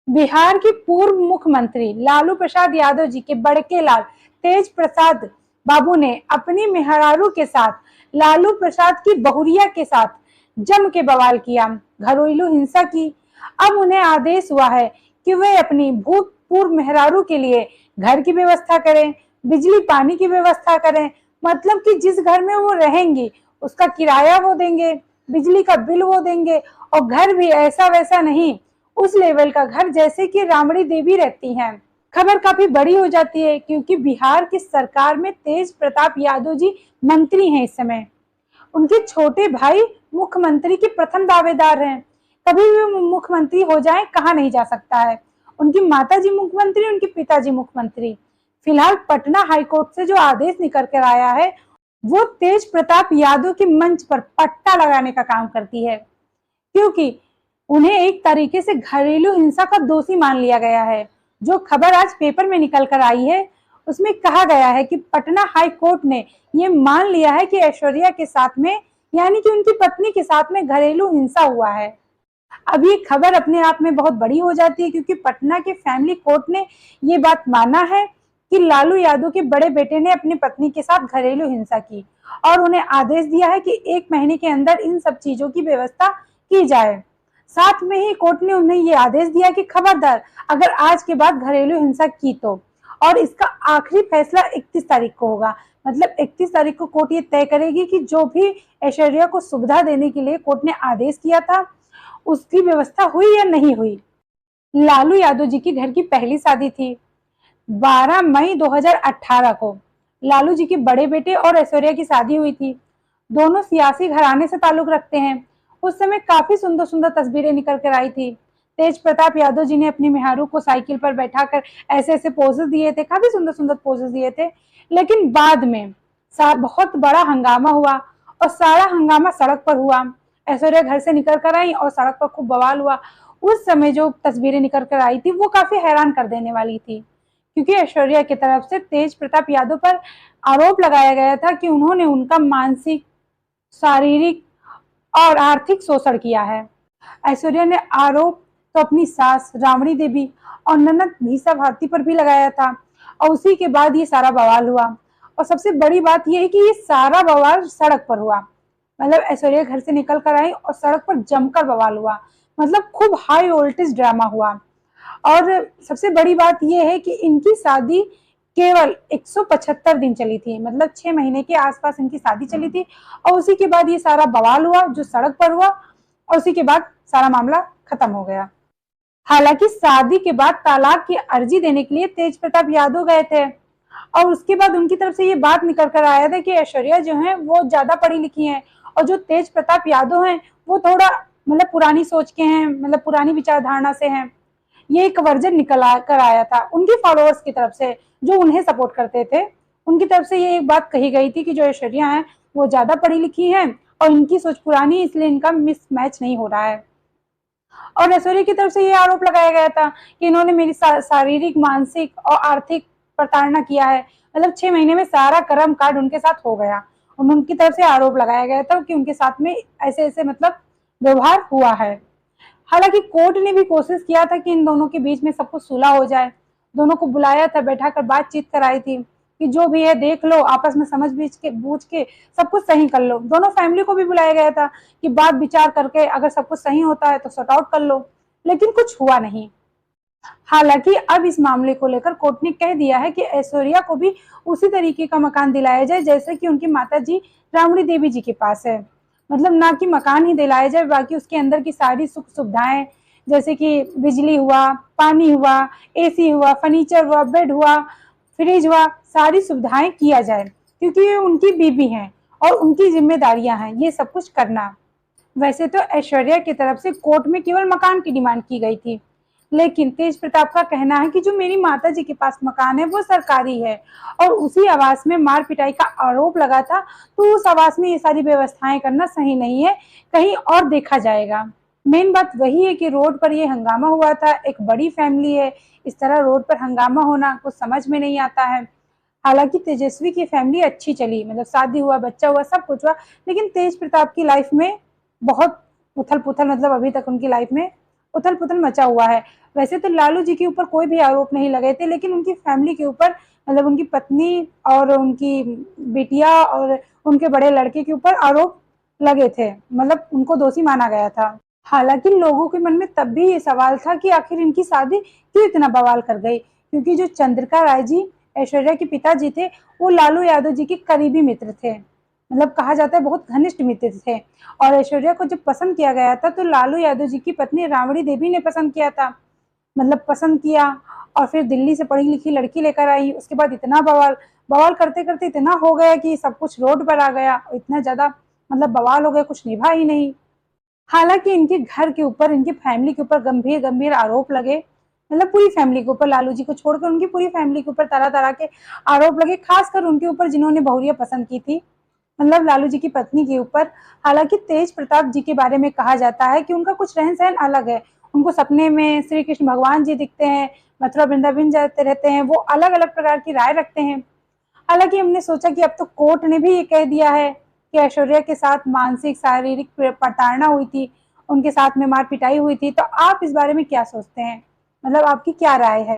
बिहार के पूर्व मुख्यमंत्री लालू प्रसाद यादव जी के बड़के लाल तेज प्रसाद बाबू ने अपनी मेहरारू के साथ लालू प्रसाद की बहुरिया के साथ जम के बवाल किया, घरेलू हिंसा की। अब उन्हें आदेश हुआ है कि वे अपनी भूतपूर्व मेहरारू के लिए घर की व्यवस्था करें, बिजली पानी की व्यवस्था करें। मतलब कि जिस घर में वो रहेंगी उसका किराया वो देंगे, बिजली का बिल वो देंगे, और घर भी ऐसा वैसा नहीं, उस लेवल का घर जैसे कि राबड़ी देवी रहती हैं। खबर काफी बड़ी हो जाती है क्योंकि बिहार की सरकार में तेज प्रताप यादव जी मंत्री हैं इस समय। उनके छोटे भाई मुख्यमंत्री के प्रथम दावेदार हैं। कभी भी मुख्यमंत्री हो जाए, कहा नहीं जा सकता है। उनकी माताजी मुख्यमंत्री, उनके पिताजी मुख्यमंत्री। फिलहाल पटना हाईकोर्ट से जो आदेश निकल कर आया है वो तेज प्रताप यादव के मंच पर पट्टा लगाने का काम करती है, क्योंकि उन्हें एक तरीके से घरेलू हिंसा का दोषी मान लिया गया है। जो खबर आज पेपर में निकल कर आई है उसमें कहा गया है कि पटना हाई कोर्ट ने ये मान लिया है कि ऐश्वर्या के साथ में, यानी कि उनकी पत्नी के साथ में घरेलू हिंसा हुआ है। अब ये खबर अपने आप में बहुत बड़ी हो जाती है क्योंकि पटना के फैमिली कोर्ट ने ये बात माना है कि लालू यादव के बड़े बेटे ने अपनी पत्नी के साथ घरेलू हिंसा की, और उन्हें आदेश दिया है कि 1 महीने के अंदर इन सब चीजों की व्यवस्था की जाए। साथ में ही कोर्ट ने उन्हें ये आदेश दिया कि खबरदार अगर आज के बाद घरेलू हिंसा की तो, और इसका आखिरी फैसला 31 तारीख को होगा। मतलब 31 तारीख को कोर्ट ये तय करेगी कि जो भी ऐश्वर्या को सुविधा देने के लिए कोर्ट ने आदेश किया था उसकी व्यवस्था हुई या नहीं हुई। लालू यादव जी की घर की पहली शादी थी 12 मई 2018 को। लालू जी के बड़े बेटे और ऐश्वर्या की शादी हुई थी। दोनों सियासी घराने से ताल्लुक रखते हैं। उस समय काफी सुंदर सुंदर तस्वीरें निकल कर आई थी। तेज प्रताप यादव जी ने अपनी मेहरारू को साइकिल पर बैठाकर ऐसे ऐसे पोजेस दिए थे, काफी सुंदर सुंदर पोजेस दिए थे। लेकिन बाद में बहुत बड़ा हंगामा हुआ, और सारा हंगामा सड़क पर हुआ। ऐश्वर्या घर से निकल कर आई और सड़क पर खूब बवाल हुआ। उस समय जो तस्वीरें निकल कर आई थी वो काफी हैरान कर देने वाली थी, क्योंकि ऐश्वर्या की तरफ से तेज प्रताप यादव पर आरोप लगाया गया था कि उन्होंने उनका मानसिक, शारीरिक और आर्थिक शोषण किया है। ऐश्वर्या ने आरोप तो अपनी सास राबड़ी देवी और ननद भीसा भारती पर भी लगाया था, और उसी के बाद ये सारा बवाल हुआ। और सबसे बड़ी बात यह है कि ये सारा बवाल सड़क पर हुआ। मतलब ऐश्वर्या घर से निकल कर आई और सड़क पर जमकर बवाल हुआ। मतलब खूब हाई वोल्टेज ड्रामा हुआ। और सबसे बड़ी बात यह है कि इनकी शादी केवल 175 दिन चली थी। मतलब 6 महीने के आसपास इनकी शादी चली थी, और उसी के बाद ये सारा बवाल हुआ जो सड़क पर हुआ, और उसी के बाद सारा मामला खत्म हो गया। हालांकि शादी के बाद तलाक की अर्जी देने के लिए तेज प्रताप यादव गए थे, और उसके बाद उनकी तरफ से ये बात निकल कर आया था कि ऐश्वर्या जो है वो ज्यादा पढ़ी लिखी हैं, और जो तेज प्रताप यादव हैं वो थोड़ा मतलब पुरानी सोच के हैं, मतलब पुरानी विचारधारणा से हैं। ये एक वर्जन निकल कर आया था उनके फॉलोअर्स की तरफ से, जो उन्हें सपोर्ट करते थे। उनकी तरफ से ये एक बात कही गई थी कि जो ऐश्वर्या है वो ज्यादा पढ़ी लिखी है और इनकी सोच पुरानी, इसलिए इनका मिसमैच नहीं हो रहा है। और ऐश्वर्या की तरफ से ये आरोप लगाया गया था कि इन्होंने मेरी शारीरिक, मानसिक और आर्थिक प्रताड़ना किया है। मतलब 6 महीने में सारा कर्म कांड उनके साथ हो गया। उनकी तरफ से आरोप लगाया गया था कि उनके साथ में ऐसे ऐसे मतलब व्यवहार हुआ है। हालांकि कोर्ट ने भी कोशिश किया था कि इन दोनों के बीच में सब कुछ सुलह हो जाए। दोनों को बुलाया था, बैठाकर बातचीत कराई थी कि जो भी है देख लो, आपस में समझ बूझ के सब कुछ सही कर लो। दोनों फैमिली को भी बुलाया गया था कि बात विचार करके अगर सब कुछ सही होता है तो सॉर्ट आउट कर लो, लेकिन कुछ हुआ नहीं। हालांकि अब इस मामले को लेकर कोर्ट ने कह दिया है कि ऐश्वर्या को भी उसी तरीके का मकान दिलाया जाए जैसे कि उनकी माता जी राबड़ी देवी जी के पास है। मतलब ना कि मकान ही दिलाया जाए, बाकी उसके अंदर की सारी सुख सुविधाएं जैसे कि बिजली हुआ, पानी हुआ, एसी हुआ, फर्नीचर हुआ, बेड हुआ, फ्रिज हुआ, सारी सुविधाएं किया जाए, क्योंकि ये उनकी बीबी हैं और उनकी जिम्मेदारियां हैं ये सब कुछ करना। वैसे तो ऐश्वर्या की तरफ से कोर्ट में केवल मकान की डिमांड की गई थी, लेकिन तेज प्रताप का कहना है कि जो मेरी माता जी के पास मकान है वो सरकारी है, और उसी आवास में मार पिटाई का आरोप लगा था, तो उस आवास में ये सारी व्यवस्थाएं करना सही नहीं है, कहीं और देखा जाएगा। मेन बात वही है कि रोड पर ये हंगामा हुआ था, एक बड़ी फैमिली है, इस तरह रोड पर हंगामा होना कुछ समझ में नहीं आता है। हालांकि तेजस्वी की फैमिली अच्छी चली, मतलब शादी हुआ, बच्चा हुआ, सब कुछ हुआ, लेकिन तेज प्रताप की लाइफ में बहुत उथल पुथल, मतलब अभी तक उनकी लाइफ में उथल पुथल मचा हुआ है। वैसे तो लालू जी के ऊपर कोई भी आरोप नहीं लगे थे, लेकिन उनकी फैमिली के ऊपर, मतलब उनकी पत्नी और उनकी बिटिया और उनके बड़े लड़के के ऊपर आरोप लगे थे, मतलब उनको दोषी माना गया था। हालांकि लोगों के मन में तब भी ये सवाल था कि आखिर इनकी शादी क्यों इतना बवाल कर गई, क्योंकि जो चंद्रिका राय जी ऐश्वर्या के पिताजी थे, वो लालू यादव जी के करीबी मित्र थे, मतलब कहा जाता है बहुत घनिष्ठ मित्र थे। और ऐश्वर्या को जब पसंद किया गया था तो लालू यादव जी की पत्नी राबड़ी देवी ने पसंद किया था, मतलब पसंद किया और फिर दिल्ली से पढ़ी लिखी लड़की लेकर आई। उसके बाद इतना बवाल बवाल करते करते इतना हो गया कि सब कुछ रोड पर आ गया, इतना ज्यादा मतलब बवाल हो गया, कुछ निभा ही नहीं। हालांकि इनके घर के ऊपर, इनकी फैमिली के ऊपर गंभीर गंभीर आरोप लगे, मतलब पूरी फैमिली के ऊपर, लालू जी को छोड़कर उनकी पूरी फैमिली के ऊपर तरह तरह के आरोप लगे, खासकर उनके ऊपर जिन्होंने बहुरिया पसंद की थी, मतलब लालू जी की पत्नी के ऊपर। हालांकि तेज प्रताप जी के बारे में कहा जाता है कि उनका कुछ रहन सहन अलग है। उनको सपने में श्री कृष्ण भगवान जी दिखते हैं, मथुरा वृंदावन जाते रहते हैं, वो अलग अलग प्रकार की राय रखते हैं। हालांकि हमने सोचा कि अब तो कोर्ट ने भी ये कह दिया है कि ऐश्वर्या के साथ मानसिक शारीरिक प्रताड़ना हुई थी, उनके साथ में मार पिटाई हुई थी, तो आप इस बारे में क्या सोचते हैं, मतलब आपकी क्या राय है?